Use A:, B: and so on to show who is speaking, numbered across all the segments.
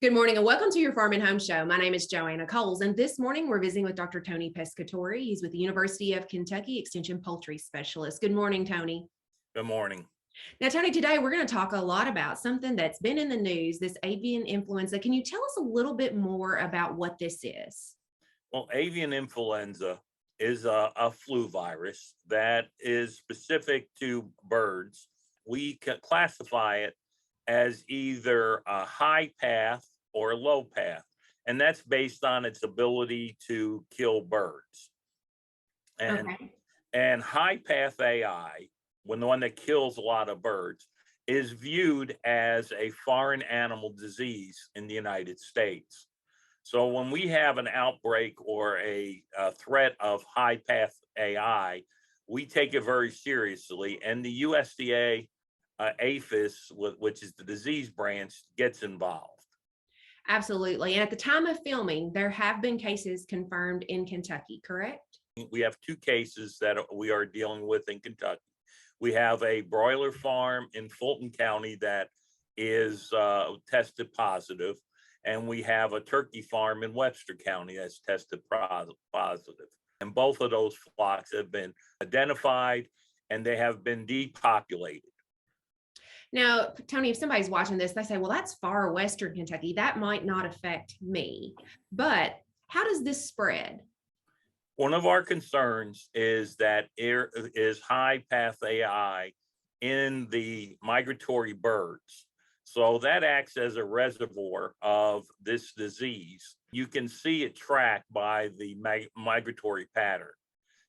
A: Good morning and welcome to your Farm and Home Show. My name is Joanna and this morning we're visiting with Dr. Tony Pescatore. He's with the University of Kentucky Extension Poultry Specialist. Good morning, Tony.
B: Good morning.
A: Now, Tony, today we're going to talk a lot about something that's been in the news, this avian influenza. Can you tell us a little bit more about what this is?
B: Well, avian influenza is a flu virus that is specific to birds. We can classify it as either a high path or a low path, and that's based on its ability to kill birds. And high path AI, when the one that kills a lot of birds, is viewed as a foreign animal disease in the United States. So when we have an outbreak or a threat of high path AI, we take it very seriously, and the USDA APHIS, which is the disease branch, gets involved.
A: Absolutely. And at the time of filming, there have been cases confirmed in Kentucky, correct?
B: We have two cases that we are dealing with in Kentucky. We have a broiler farm in Fulton County that is tested positive, and we have a turkey farm in Webster County that's tested positive. And both of those flocks have been identified and they have been depopulated.
A: Now, Tony, if somebody's watching this, they say, well, that's far western Kentucky. That might not affect me. But how does this spread?
B: One of our concerns is that there is high path AI in the migratory birds. So that acts as a reservoir of this disease. You can see it tracked by the migratory pattern.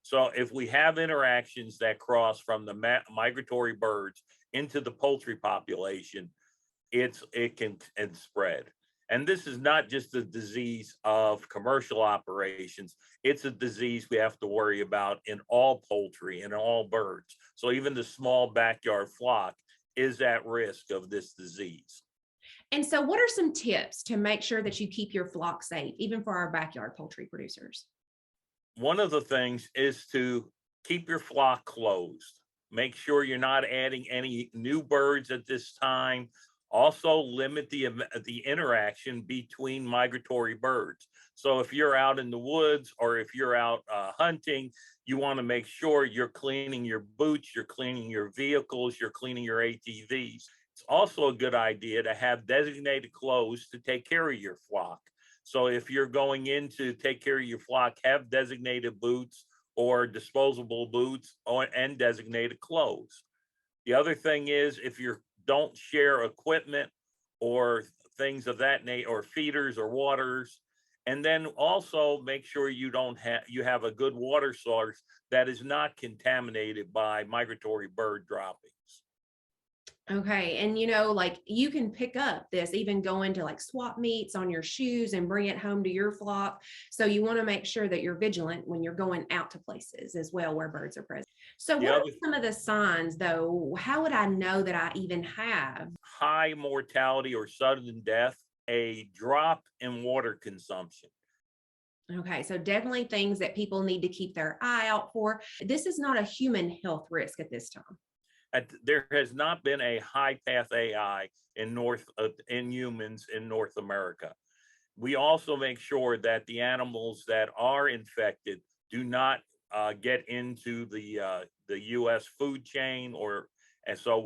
B: So if we have interactions that cross from the migratory birds into the poultry population, it can spread. And this is not just a disease of commercial operations. It's a disease we have to worry about in all poultry and all birds. So even the small backyard flock is at risk of this disease.
A: And so what are some tips to make sure that you keep your flock safe, even for our backyard poultry producers?
B: One of the things is to keep your flock closed. Make sure you're not adding any new birds at this time. Also limit the interaction between migratory birds. So if you're out in the woods or if you're out hunting, you want to make sure you're cleaning your boots, you're cleaning your vehicles, you're cleaning your ATVs. It's also a good idea to have designated clothes to take care of your flock. So if you're going in to take care of your flock, have designated boots or disposable boots and designated clothes. The other thing is, if you don't share equipment or things of that nature, or feeders or waters, and then also make sure you have a good water source that is not contaminated by migratory bird droppings.
A: Okay. And like you can pick up this, even going to like swap meets on your shoes and bring it home to your flock. So you want to make sure that you're vigilant when you're going out to places as well where birds are present. So what are some of the signs though? How would I know that I even have
B: high mortality or sudden death? A drop in water consumption.
A: Okay, so definitely things that people need to keep their eye out for. This is not a human health risk at this time.
B: There has not been a high path AI in humans in North America. We also make sure that the animals that are infected do not get into the U.S. food chain, and so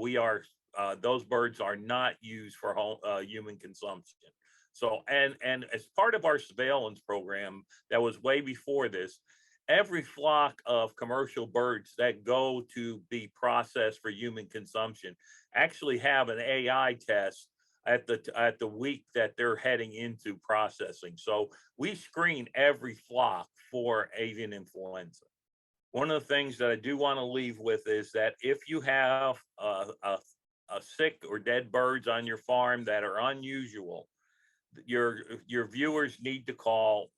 B: those birds are not used for human consumption. So and as part of our surveillance program that was way before this, every flock of commercial birds that go to be processed for human consumption actually have an AI test at the week that they're heading into processing. So we screen every flock for avian influenza. One of the things that I do want to leave with is that if you have a sick or dead birds on your farm that are unusual, your viewers need to call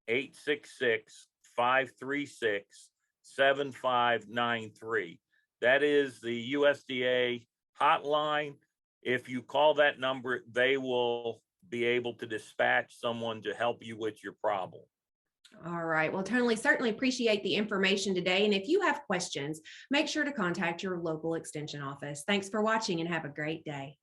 B: 1-866-536-7593. That is the USDA hotline. If you call that number, they will be able to dispatch someone to help you with your problem.
A: All right. Well, Tony, certainly appreciate the information today. And if you have questions, make sure to contact your local extension office. Thanks for watching and have a great day.